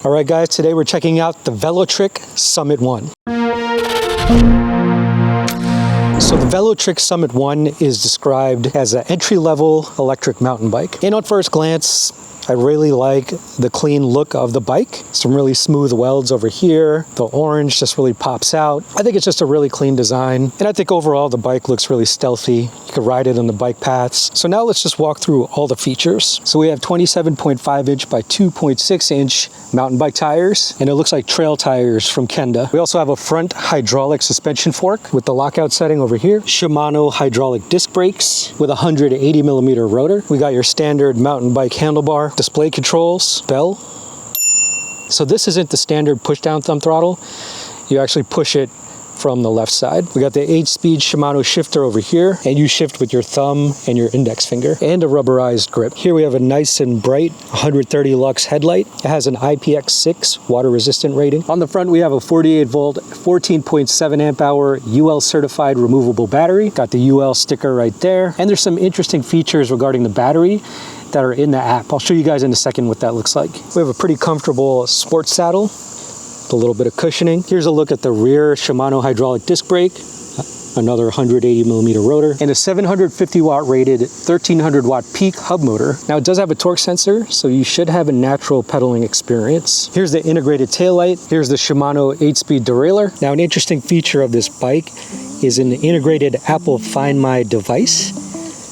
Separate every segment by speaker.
Speaker 1: All right, guys, today we're checking out the Velotric Summit 1. So the Velotric Summit 1 is described as an entry-level electric mountain bike. And on first glance, I really like the clean look of the bike. Some really smooth welds over here. The orange just really pops out. I think it's just a really clean design. And I think overall the bike looks really stealthy. You can ride it on the bike paths. So now let's just walk through all the features. So we have 27.5 inch by 2.6 inch mountain bike tires. And it looks like trail tires from Kenda. We also have a front hydraulic suspension fork with the lockout setting over here. Shimano hydraulic disc brakes with a 180 millimeter rotor. We got your standard mountain bike handlebar. Display controls, bell. So this isn't the standard push down thumb throttle. You actually push it from the left side. We got the 8-speed Shimano shifter over here, and you shift with your thumb and your index finger, and a rubberized grip. Here we have a nice and bright 130 lux headlight. It has an IPX6 water resistant rating. On the front we have a 48 volt, 14.7 amp hour UL certified removable battery. Got the UL sticker right there. And there's some interesting features regarding the battery that are in the app. I'll show you guys in a second what that looks like. We have a pretty comfortable sports saddle, a little bit of cushioning. Here's a look at the rear Shimano hydraulic disc brake, another 180 millimeter rotor, and a 750 watt rated 1300 watt peak hub motor. Now it does have a torque sensor, so you should have a natural pedaling experience. Here's the integrated taillight. Here's the Shimano 8-speed derailleur. Now an interesting feature of this bike is an integrated Apple Find My device.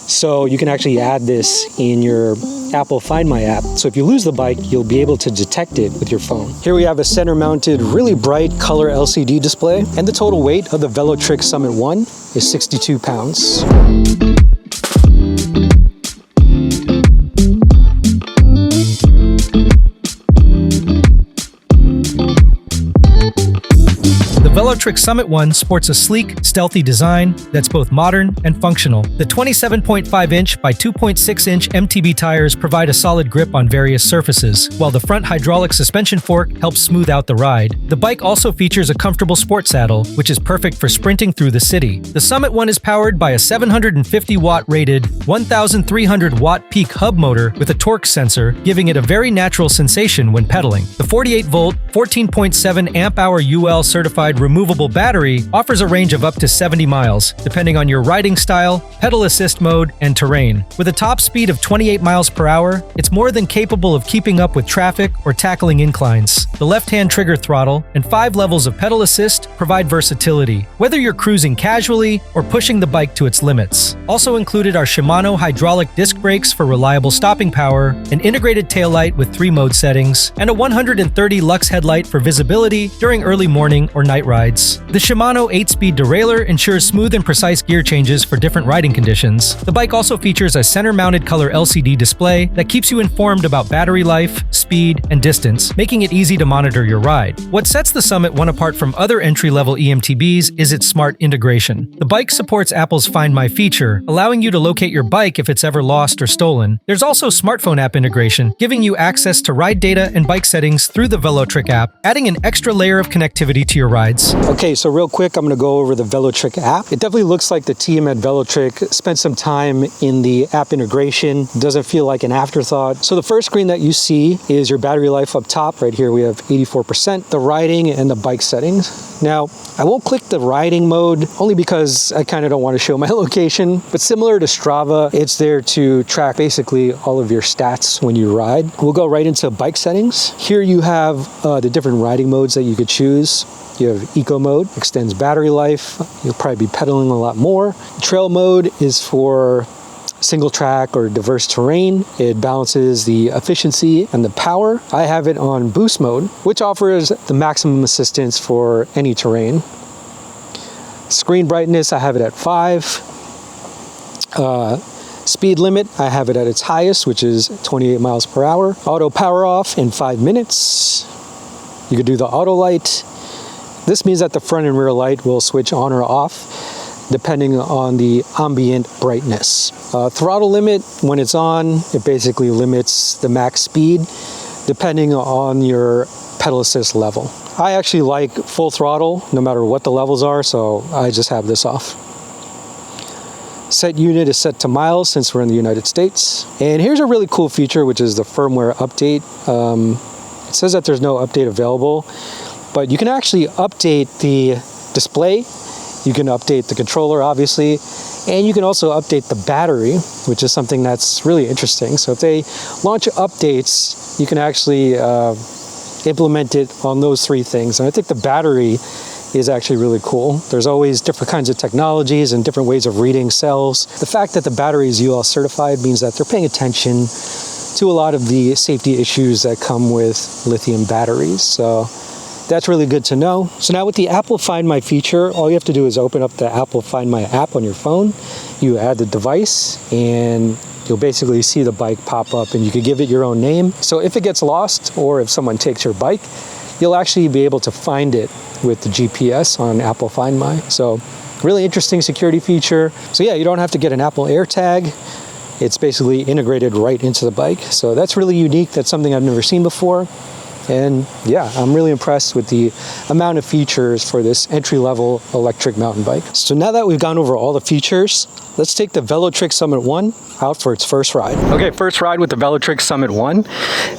Speaker 1: So you can actually add this in your Apple Find My app. So if you lose the bike, you'll be able to detect it with your phone. Here we have a center mounted, really bright color LCD display. And the total weight of the Velotric Summit 1 is 62 pounds.
Speaker 2: The Velotric Summit 1 sports a sleek, stealthy design that's both modern and functional. The 27.5 inch by 2.6 inch MTB tires provide a solid grip on various surfaces, while the front hydraulic suspension fork helps smooth out the ride. The bike also features a comfortable sport saddle, which is perfect for sprinting through the city. The Summit 1 is powered by a 750 watt rated, 1300 watt peak hub motor with a torque sensor, giving it a very natural sensation when pedaling. The 48 volt, 14.7 amp hour UL certified removable battery offers a range of up to 70 miles, depending on your riding style, pedal assist mode, and terrain. With a top speed of 28 miles per hour, it's more than capable of keeping up with traffic or tackling inclines. The left-hand trigger throttle and 5 levels of pedal assist provide versatility, whether you're cruising casually or pushing the bike to its limits. Also included are Shimano hydraulic disc brakes for reliable stopping power, an integrated taillight with 3 mode settings, and a 130 lux headlight for visibility during early morning or night rides. The Shimano 8-speed derailleur ensures smooth and precise gear changes for different riding conditions. The bike also features a center-mounted color LCD display that keeps you informed about battery life, speed, and distance, making it easy to monitor your ride. What sets the Summit 1 apart from other entry-level EMTBs is its smart integration. The bike supports Apple's Find My feature, allowing you to locate your bike if it's ever lost or stolen. There's also smartphone app integration, giving you access to ride data and bike settings through the Velotric app, adding an extra layer of connectivity to your rides.
Speaker 1: Okay, so real quick, I'm going to go over the Velotric app. It definitely looks like the team at Velotric spent some time in the app integration. It doesn't feel like an afterthought. So the first screen that you see is your battery life up top. Right here we have 84%, the riding and the bike settings. Now, I won't click the riding mode only because I kind of don't want to show my location, but similar to Strava, it's there to track basically all of your stats when you ride. We'll go right into bike settings. Here you have the different riding modes that you could choose. You have eco mode, extends battery life. You'll probably be pedaling a lot more. Trail mode is for single track or diverse terrain. It balances the efficiency and the power. I have it on boost mode, which offers the maximum assistance for any terrain. Screen brightness, I have it at 5. Speed limit, I have it at its highest, which is 28 miles per hour. Auto power off in 5 minutes. You could do the auto light. This means that the front and rear light will switch on or off depending on the ambient brightness. Throttle limit, when it's on, it basically limits the max speed depending on your pedal assist level. I actually like full throttle no matter what the levels are, so I just have this off. Set unit is set to miles since we're in the United States. And here's a really cool feature, which is the firmware update. It says that there's no update available, but you can actually update the display. You can update the controller, obviously, and you can also update the battery, which is something that's really interesting. So if they launch updates, you can actually implement it on those three things. And I think the battery is actually really cool. There's always different kinds of technologies and different ways of reading cells. The fact that the battery is UL certified means that they're paying attention to a lot of the safety issues that come with lithium batteries. So that's really good to know. So now with the Apple Find My feature, all you have to do is open up the Apple Find My app on your phone. You add the device and you'll basically see the bike pop up, and you could give it your own name. So if it gets lost or if someone takes your bike, you'll actually be able to find it with the GPS on Apple Find My. So really interesting security feature. So yeah, you don't have to get an Apple AirTag. It's basically integrated right into the bike. So that's really unique. That's something I've never seen before. And yeah, I'm really impressed with the amount of features for this entry-level electric mountain bike. So now that we've gone over all the features, let's take the Velotric Summit 1 out for its first ride. Okay, first ride with the Velotric Summit 1.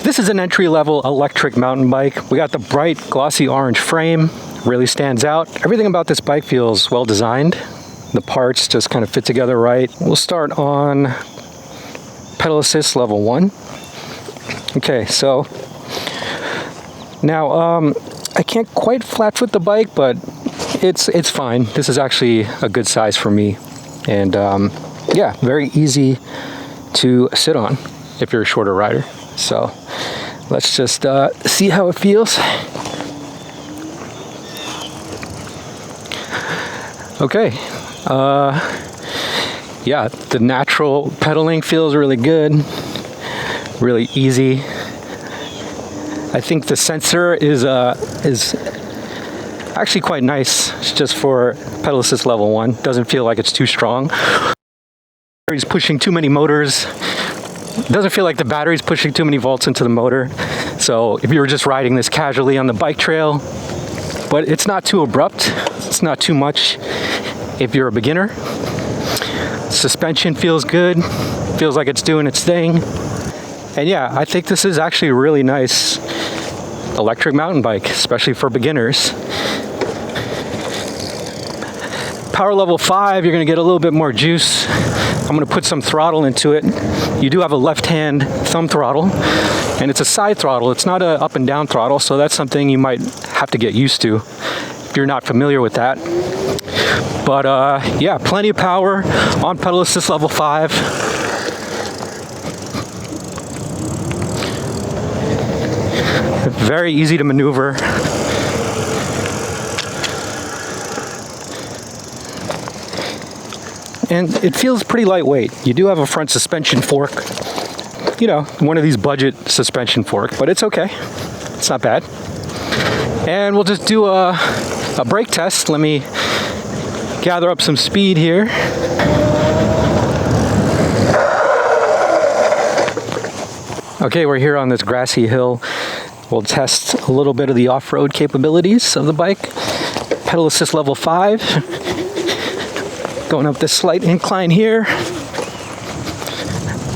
Speaker 1: This is an entry-level electric mountain bike. We got the bright glossy orange frame, really stands out. Everything about this bike feels well designed. The parts just kind of fit together right. We'll start on pedal assist level 1. Okay, so now, I can't quite flat foot the bike, but it's fine. This is actually a good size for me. And yeah, very easy to sit on if you're a shorter rider. So let's just see how it feels. Okay. Yeah, the natural pedaling feels really good, really easy. I think the sensor is actually quite nice. It's just for pedal assist level 1. Doesn't feel like it's too strong. Battery's pushing too many motors. Doesn't feel like the battery's pushing too many volts into the motor. So if you were just riding this casually on the bike trail, but it's not too abrupt. It's not too much if you're a beginner. Suspension feels good. Feels like it's doing its thing. And yeah, I think this is actually a really nice electric mountain bike, especially for beginners. Power level 5, you're gonna get a little bit more juice. I'm gonna put some throttle into it. You do have a left-hand thumb throttle, and it's a side throttle. It's not a up and down throttle, so that's something you might have to get used to if you're not familiar with that. But yeah, plenty of power on pedal assist level 5. Very easy to maneuver. And it feels pretty lightweight. You do have a front suspension fork. You know, one of these budget suspension fork, but it's okay. It's not bad. And we'll just do a brake test. Let me gather up some speed here. Okay, we're here on this grassy hill. We'll test a little bit of the off-road capabilities of the bike. Pedal assist level 5. Going up this slight incline here.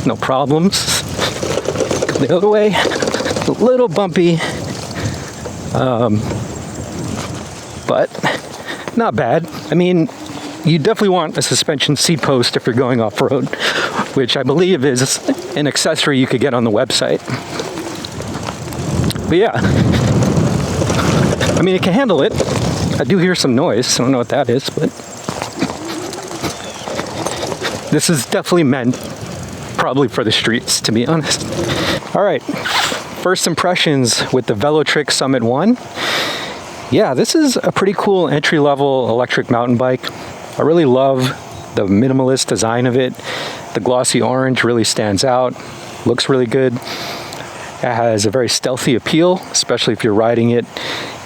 Speaker 1: No problems. Go the other way. A little bumpy. But not bad. I mean, you definitely want a suspension seat post if you're going off-road, which I believe is an accessory you could get on the website. But yeah, I mean, it can handle it. I do hear some noise. I don't know what that is, but this is definitely meant probably for the streets, to be honest. All right, first impressions with the Velotric Summit 1. Yeah, this is a pretty cool entry-level electric mountain bike. I really love the minimalist design of it. The glossy orange really stands out, looks really good. It has a very stealthy appeal, especially if you're riding it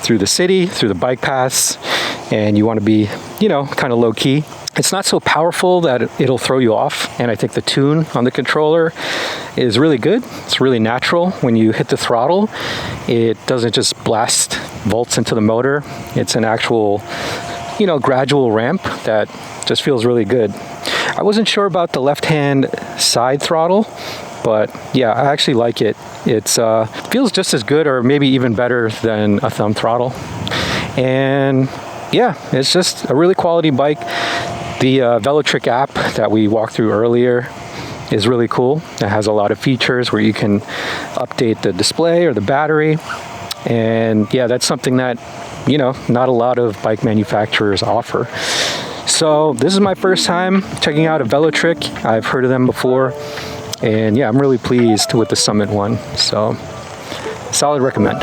Speaker 1: through the city, through the bike paths, and you want to be, you know, kind of low key. It's not so powerful that it'll throw you off, and I think the tune on the controller is really good. It's really natural. When you hit the throttle, it doesn't just blast volts into the motor. It's an actual, you know, gradual ramp that just feels really good. I wasn't sure about the left-hand side throttle, But yeah, I actually like it. It's feels just as good or maybe even better than a thumb throttle. And yeah, it's just a really quality bike. The Velotric app that we walked through earlier is really cool. It has a lot of features where you can update the display or the battery. And yeah, that's something that, you know, not a lot of bike manufacturers offer. So this is my first time checking out a Velotric. I've heard of them before. And yeah, I'm really pleased with the Summit one. So solid recommend.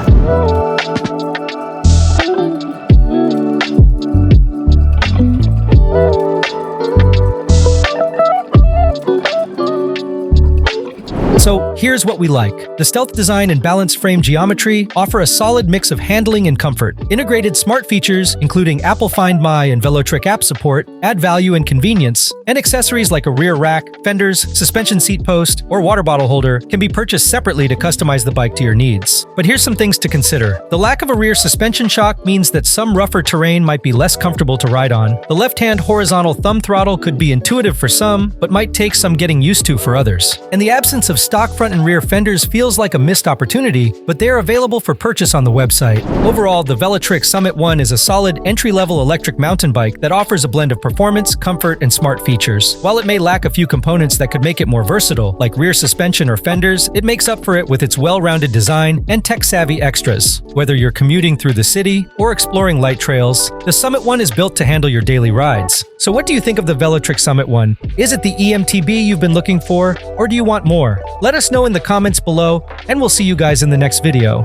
Speaker 2: So here's what we like. The stealth design and balanced frame geometry offer a solid mix of handling and comfort. Integrated smart features, including Apple Find My and Velotric App support, add value and convenience, and accessories like a rear rack, fenders, suspension seat post, or water bottle holder can be purchased separately to customize the bike to your needs. But here's some things to consider. The lack of a rear suspension shock means that some rougher terrain might be less comfortable to ride on. The left-hand horizontal thumb throttle could be intuitive for some, but might take some getting used to for others. And the absence of stock front and rear fenders feels like a missed opportunity, but they're available for purchase on the website. Overall, the Velotric Summit 1 is a solid entry-level electric mountain bike that offers a blend of performance, comfort, and smart features. While it may lack a few components that could make it more versatile, like rear suspension or fenders, it makes up for it with its well-rounded design and tech-savvy extras. Whether you're commuting through the city or exploring light trails, the Summit 1 is built to handle your daily rides. So what do you think of the Velotric Summit 1? Is it the EMTB you've been looking for, or do you want more? Let us know in the comments below, and we'll see you guys in the next video.